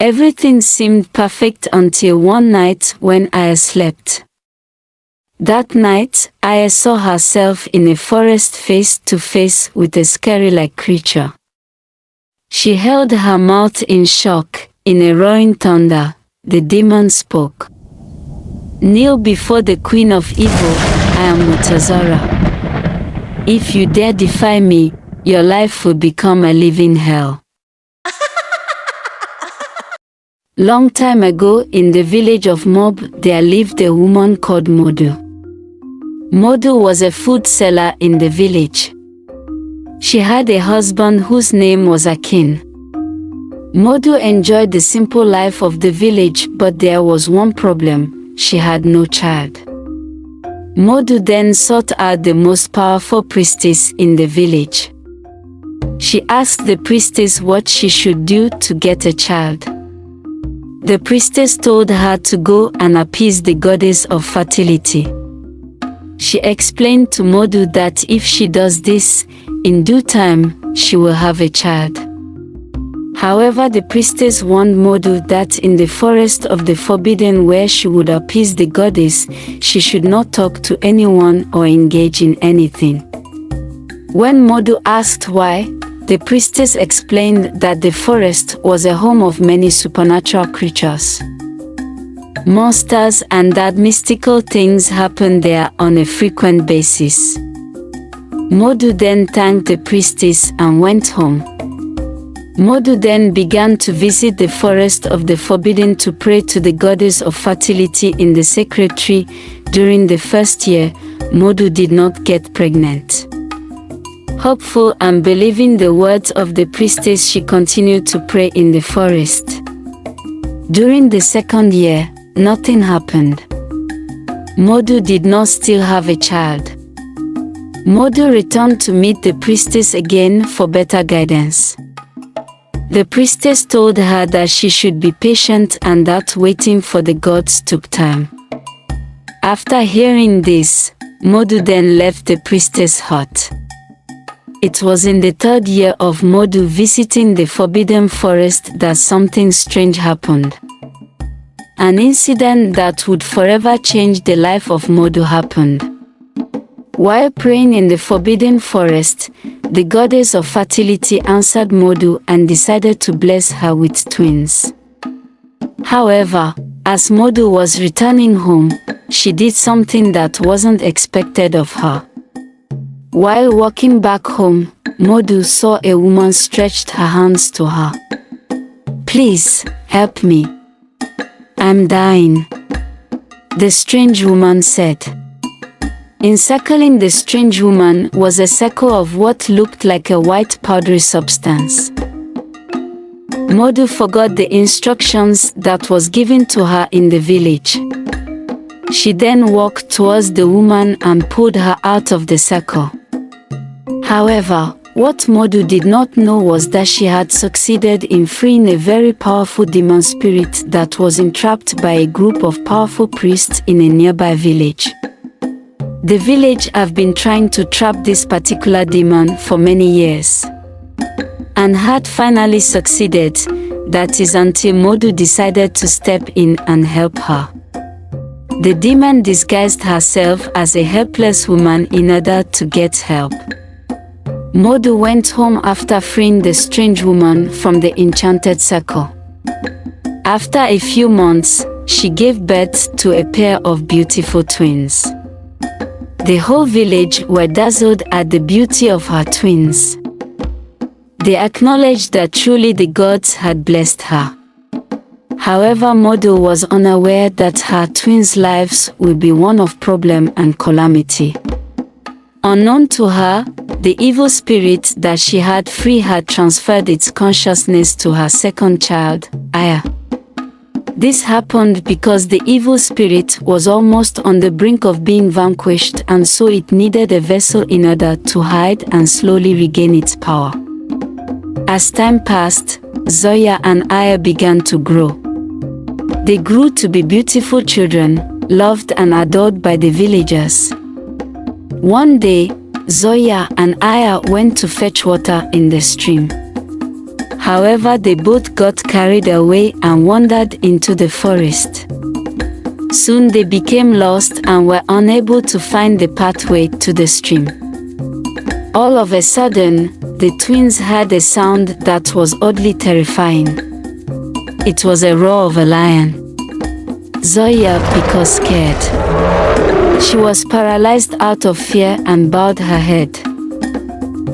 Everything seemed perfect until one night when Aya slept. That night, Aya saw herself in a forest face to face with a scary-like creature. She held her mouth in shock. In a roaring thunder, the demon spoke. "Kneel before the Queen of Evil, I am Mutazara. If you dare defy me, your life will become a living hell." Long time ago, in the village of Mob, there lived a woman called Modu. Modu was a food seller in the village. She had a husband whose name was Akin. Modu enjoyed the simple life of the village, but there was one problem: she had no child. Modu then sought out the most powerful priestess in the village. She asked the priestess what she should do to get a child. The priestess told her to go and appease the goddess of fertility. She explained to Modu that if she does this, in due time, she will have a child. However, the priestess warned Modu that in the forest of the forbidden, where she would appease the goddess, she should not talk to anyone or engage in anything. When Modu asked why, the priestess explained that the forest was a home of many supernatural creatures, monsters, and that mystical things happen there on a frequent basis. Modu then thanked the priestess and went home. Modu then began to visit the forest of the forbidden to pray to the goddess of fertility in the sacred tree. During the first year, Modu did not get pregnant. Hopeful and believing the words of the priestess, she continued to pray in the forest. During the second year, nothing happened. Modu did not still have a child. Modu returned to meet the priestess again for better guidance. The priestess told her that she should be patient and that waiting for the gods took time. After hearing this, Modu then left the priestess' hut. It was in the third year of Modu visiting the forbidden forest that something strange happened. An incident that would forever change the life of Modu happened. While praying in the forbidden forest, the goddess of fertility answered Modu and decided to bless her with twins. However, as Modu was returning home, she did something that wasn't expected of her. While walking back home, Modu saw a woman stretched her hands to her. "Please, help me. I'm dying," the strange woman said. Encircling the strange woman was a circle of what looked like a white powdery substance. Modu forgot the instructions that was given to her in the village. She then walked towards the woman and pulled her out of the circle. However, what Modu did not know was that she had succeeded in freeing a very powerful demon spirit that was entrapped by a group of powerful priests in a nearby village. The village have been trying to trap this particular demon for many years, and had finally succeeded. That is until Modu decided to step in and help her. The demon disguised herself as a helpless woman in order to get help. Modu went home after freeing the strange woman from the enchanted circle. After a few months, she gave birth to a pair of beautiful twins. The whole village were dazzled at the beauty of her twins. They acknowledged that truly the gods had blessed her. However, Modu was unaware that her twins' lives would be one of problem and calamity. Unknown to her, the evil spirit that she had freed had transferred its consciousness to her second child, Aya. This happened because the evil spirit was almost on the brink of being vanquished, and so it needed a vessel in order to hide and slowly regain its power. As time passed, Zoya and Aya began to grow. They grew to be beautiful children, loved and adored by the villagers. One day, Zoya and Aya went to fetch water in the stream. However, they both got carried away and wandered into the forest. Soon they became lost and were unable to find the pathway to the stream. All of a sudden, the twins heard a sound that was oddly terrifying. It was a roar of a lion. Zoya became scared. She was paralyzed out of fear and bowed her head.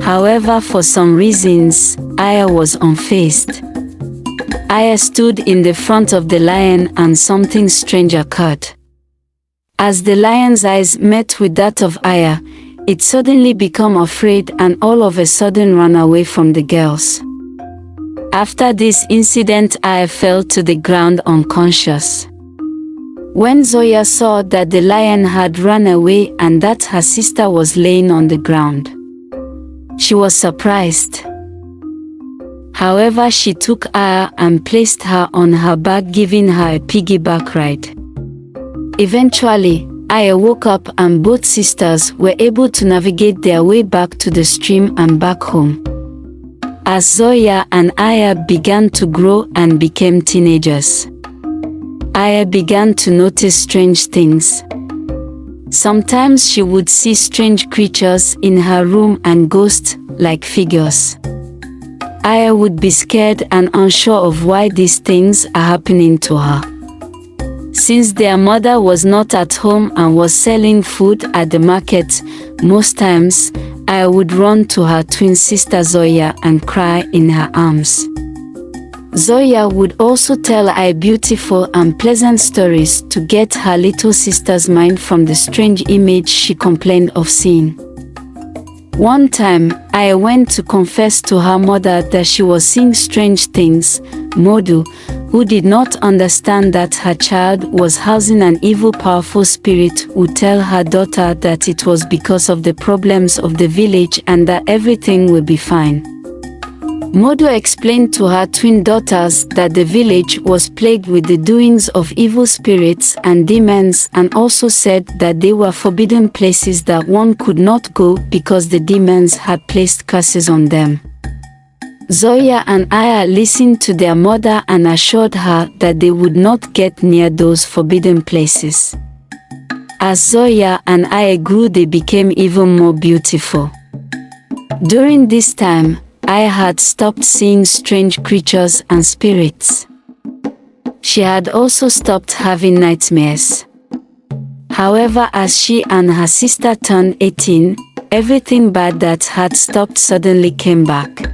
However, for some reasons, Aya was unfazed. Aya stood in the front of the lion and something strange occurred. As the lion's eyes met with that of Aya, it suddenly became afraid and all of a sudden ran away from the girls. After this incident, Aya fell to the ground unconscious. When Zoya saw that the lion had run away and that her sister was laying on the ground, she was surprised. However, she took Aya and placed her on her back, giving her a piggyback ride. Eventually, Aya woke up and both sisters were able to navigate their way back to the stream and back home. As Zoya and Aya began to grow and became teenagers, Aya began to notice strange things. Sometimes she would see strange creatures in her room and ghost-like figures. Aya would be scared and unsure of why these things are happening to her. Since their mother was not at home and was selling food at the market, most times Aya would run to her twin sister Zoya and cry in her arms. Zoya would also tell Aya beautiful and pleasant stories to get her little sister's mind from the strange image she complained of seeing. One time, Aya went to confess to her mother that she was seeing strange things. Modu, who did not understand that her child was housing an evil powerful spirit, would tell her daughter that it was because of the problems of the village and that everything would be fine. Modu explained to her twin daughters that the village was plagued with the doings of evil spirits and demons, and also said that they were forbidden places that one could not go because the demons had placed curses on them. Zoya and Aya listened to their mother and assured her that they would not get near those forbidden places. As Zoya and Aya grew, they became even more beautiful. During this time, Aya had stopped seeing strange creatures and spirits. She had also stopped having nightmares. However, as she and her sister turned 18, everything bad that had stopped suddenly came back.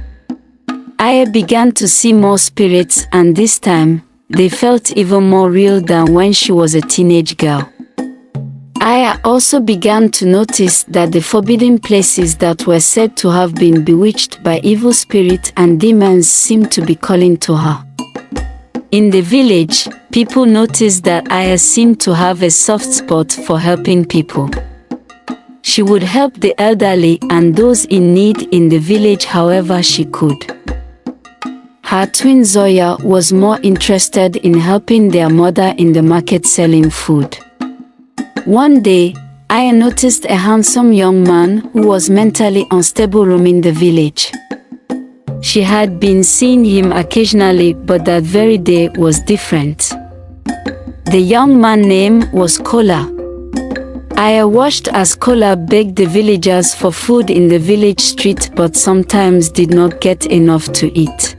Aya began to see more spirits, and this time, they felt even more real than when she was a teenage girl. Aya also began to notice that the forbidden places that were said to have been bewitched by evil spirits and demons seemed to be calling to her. In the village, people noticed that Aya seemed to have a soft spot for helping people. She would help the elderly and those in need in the village however she could. Her twin Zoya was more interested in helping their mother in the market selling food. One day, Aya noticed a handsome young man who was mentally unstable roaming the village. She had been seeing him occasionally, but that very day was different. The young man's name was Kola. Aya watched as Kola begged the villagers for food in the village street, but sometimes did not get enough to eat.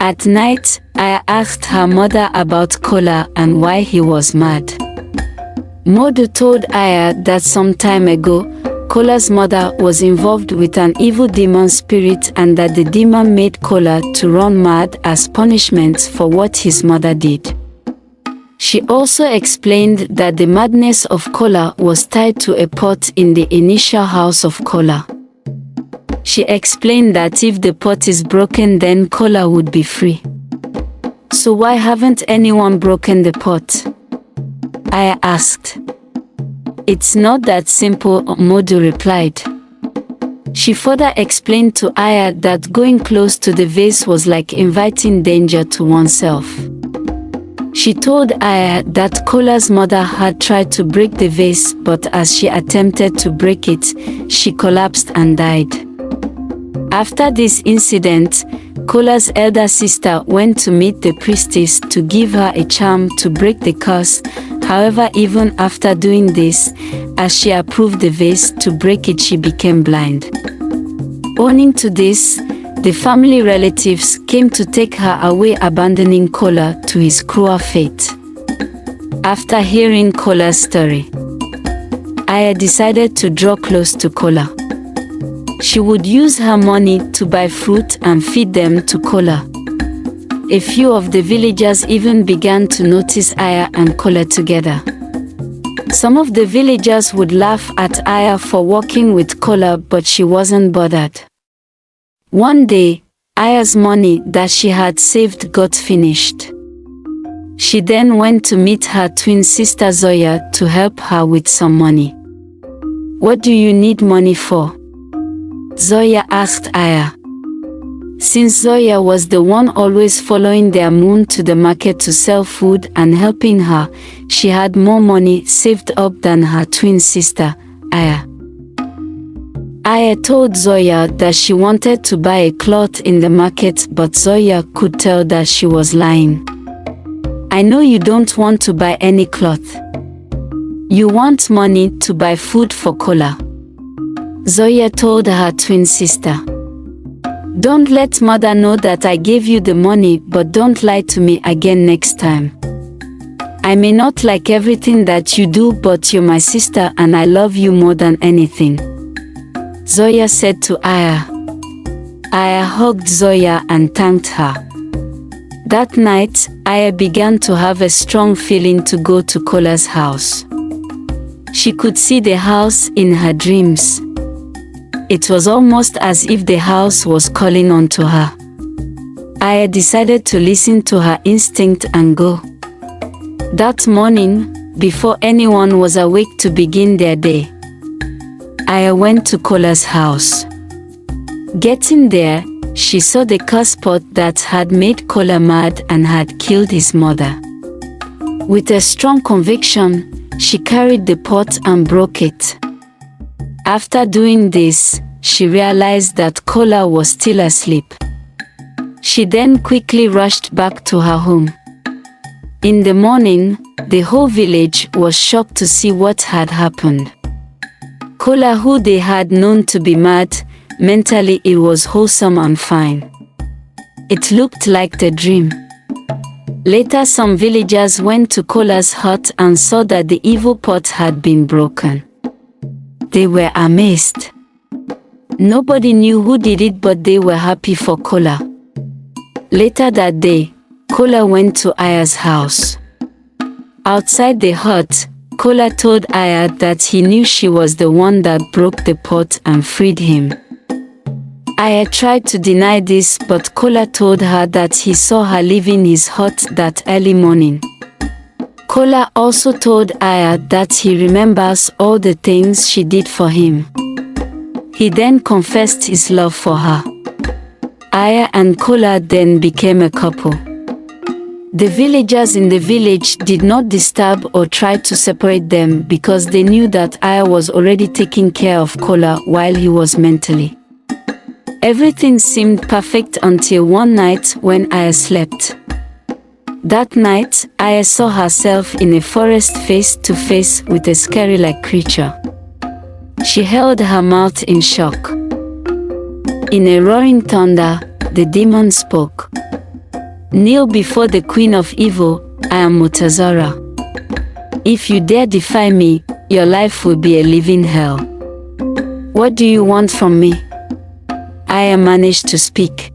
At night, Aya asked her mother about Kola and why he was mad. Modu told Aya that some time ago, Kola's mother was involved with an evil demon spirit and that the demon made Kola to run mad as punishment for what his mother did. She also explained that the madness of Kola was tied to a pot in the initial house of Kola. She explained that if the pot is broken, then Kola would be free. So why haven't anyone broken the pot? Aya asked. It's not that simple, Modu replied. She further explained to Aya that going close to the vase was like inviting danger to oneself. She told Aya that Kola's mother had tried to break the vase, but as she attempted to break it, she collapsed and died. After this incident, Kola's elder sister went to meet the priestess to give her a charm to break the curse. However, even after doing this, as she approved the vase to break it, she became blind. Owing to this, the family relatives came to take her away, abandoning Kola to his cruel fate. After hearing Kola's story, Aya decided to draw close to Kola. She would use her money to buy fruit and feed them to Kola. A few of the villagers even began to notice Aya and Kola together. Some of the villagers would laugh at Aya for walking with Kola, but she wasn't bothered. One day, Aya's money that she had saved got finished. She then went to meet her twin sister Zoya to help her with some money. "What do you need money for?" Zoya asked Aya. Since Zoya was the one always following their moon to the market to sell food and helping her, she had more money saved up than her twin sister, Aya. Aya told Zoya that she wanted to buy a cloth in the market, but Zoya could tell that she was lying. "I know you don't want to buy any cloth. You want money to buy food for Kola," Zoya told her twin sister. "Don't let mother know that I gave you the money, but don't lie to me again next time. I may not like everything that you do, but you're my sister and I love you more than anything," Zoya said to Aya. Aya hugged Zoya and thanked her. That night, Aya began to have a strong feeling to go to Kola's house. She could see the house in her dreams. It was almost as if the house was calling onto her. Aya decided to listen to her instinct and go. That morning, before anyone was awake to begin their day, Aya went to Kola's house. Getting there, she saw the curse pot that had made Kola mad and had killed his mother. With a strong conviction, she carried the pot and broke it. After doing this, she realized that Kola was still asleep. She then quickly rushed back to her home. In the morning, the whole village was shocked to see what had happened. Kola, who they had known to be mad, mentally it was wholesome and fine. It looked like the dream. Later, some villagers went to Kola's hut and saw that the evil pot had been broken. They were amazed. Nobody knew who did it, but they were happy for Kola. Later that day, Kola went to Aya's house. Outside the hut, Kola told Aya that he knew she was the one that broke the pot and freed him. Aya tried to deny this, but Kola told her that he saw her leaving his hut that early morning. Kola also told Aya that he remembers all the things she did for him. He then confessed his love for her. Aya and Kola then became a couple. The villagers in the village did not disturb or try to separate them because they knew that Aya was already taking care of Kola while he was mentally. Everything seemed perfect until one night when Aya slept. That night, Aya saw herself in a forest face to face with a scary-like creature. She held her mouth in shock. In a roaring thunder, the demon spoke. "Kneel before the Queen of Evil, I am Mutazara. If you dare defy me, your life will be a living hell. What do you want from me?" Aya managed to speak.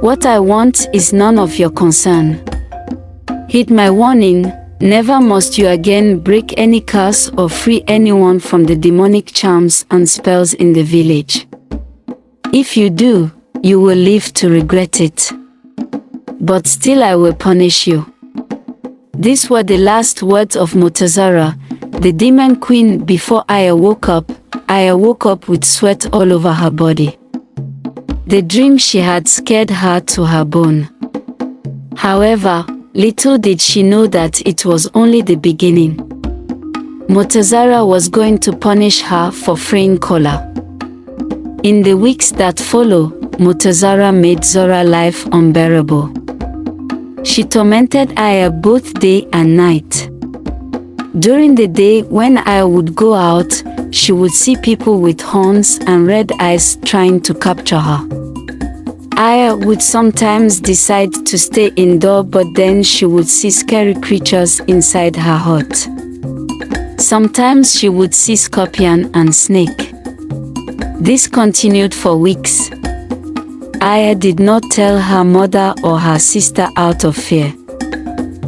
"What I want is none of your concern. Heed my warning, never must you again break any curse or free anyone from the demonic charms and spells in the village. If you do, you will live to regret it. But still I will punish you." These were the last words of Mutazara, the demon queen. Before Aya woke up with sweat all over her body. The dream she had scared her to her bone. However, little did she know that it was only the beginning. Mutazara was going to punish her for freeing Kola. In the weeks that follow, Mutazara made Zora's life unbearable. She tormented Aya both day and night. During the day, when Aya would go out, she would see people with horns and red eyes trying to capture her. Aya would sometimes decide to stay indoors, but then she would see scary creatures inside her hut. Sometimes she would see scorpion and snake. This continued for weeks. Aya did not tell her mother or her sister out of fear.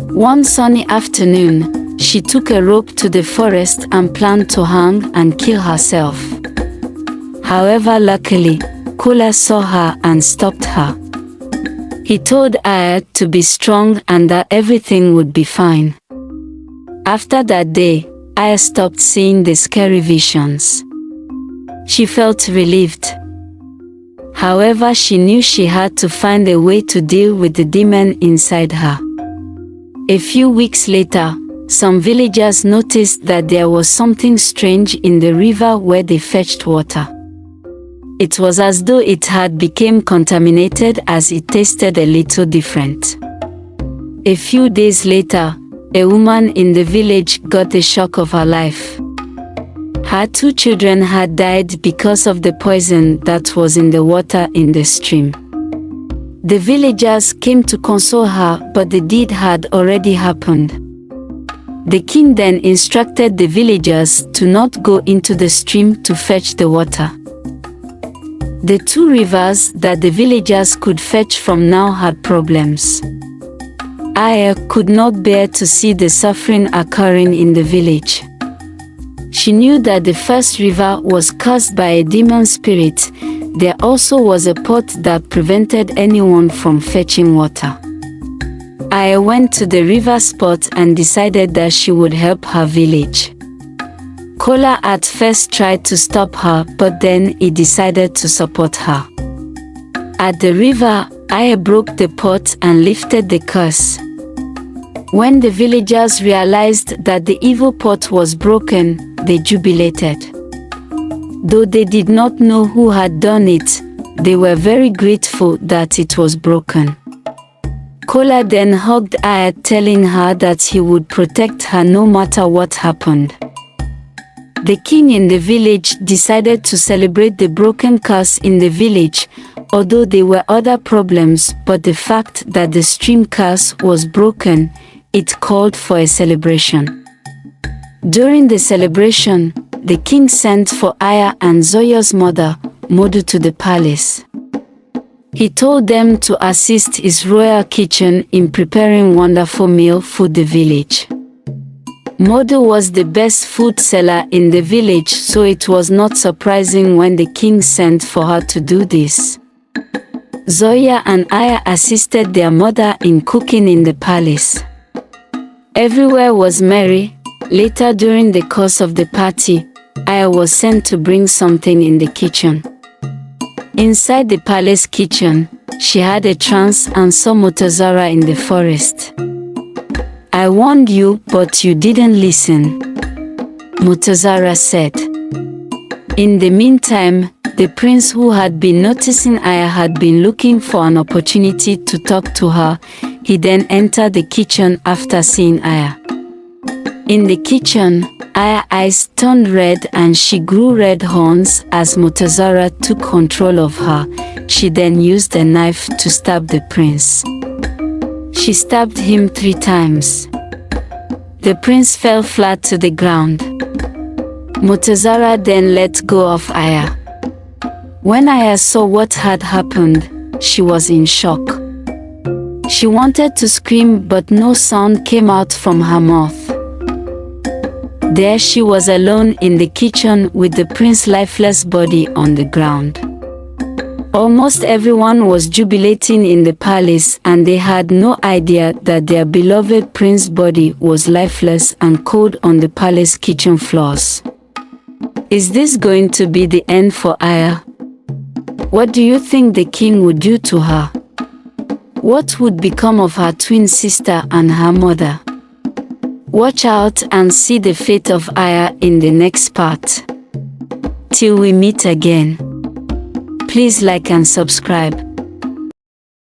One sunny afternoon, she took a rope to the forest and planned to hang and kill herself. However, luckily, Kola saw her and stopped her. He told Aya to be strong and that everything would be fine. After that day, Aya stopped seeing the scary visions. She felt relieved. However, she knew she had to find a way to deal with the demon inside her. A few weeks later, some villagers noticed that there was something strange in the river where they fetched water. It was as though it had become contaminated, as it tasted a little different. A few days later, a woman in the village got the shock of her life. Her 2 children had died because of the poison that was in the water in the stream. The villagers came to console her, but the deed had already happened. The king then instructed the villagers to not go into the stream to fetch the water. The 2 rivers that the villagers could fetch from now had problems. Aya could not bear to see the suffering occurring in the village. She knew that the first river was caused by a demon spirit. There also was a pot that prevented anyone from fetching water. Aya went to the river spot and decided that she would help her village. Kola at first tried to stop her, but then he decided to support her. At the river, Aya broke the pot and lifted the curse. When the villagers realized that the evil pot was broken, they jubilated. Though they did not know who had done it, they were very grateful that it was broken. Kola then hugged Aya, telling her that he would protect her no matter what happened. The king in the village decided to celebrate the broken curse in the village, although there were other problems, but the fact that the stream curse was broken, it called for a celebration. During the celebration, the king sent for Aya and Zoya's mother, Modu, to the palace. He told them to assist his royal kitchen in preparing wonderful meal for the village. Modu was the best food seller in the village, so it was not surprising when the king sent for her to do this. Zoya and Aya assisted their mother in cooking in the palace. Everywhere was merry. Later, during the course of the party, Aya was sent to bring something in the kitchen. Inside the palace kitchen, she had a trance and saw Mutazara in the forest. "I warned you, but you didn't listen," Mutazara said. In the meantime, the prince, who had been noticing Aya, had been looking for an opportunity to talk to her. He then entered the kitchen after seeing Aya. In the kitchen, Aya's eyes turned red and she grew red horns as Mutazara took control of her. She then used a knife to stab the prince. She stabbed him 3 times. The prince fell flat to the ground. Mutazara then let go of Aya. When Aya saw what had happened, she was in shock. She wanted to scream, but no sound came out from her mouth. There she was alone in the kitchen with the prince's lifeless body on the ground. Almost everyone was jubilating in the palace, and they had no idea that their beloved prince's body was lifeless and cold on the palace kitchen floors. Is this going to be the end for Aya? What do you think the king would do to her? What would become of her twin sister and her mother? Watch out and see the fate of Aya in the next part. Till we meet again. Please like and subscribe.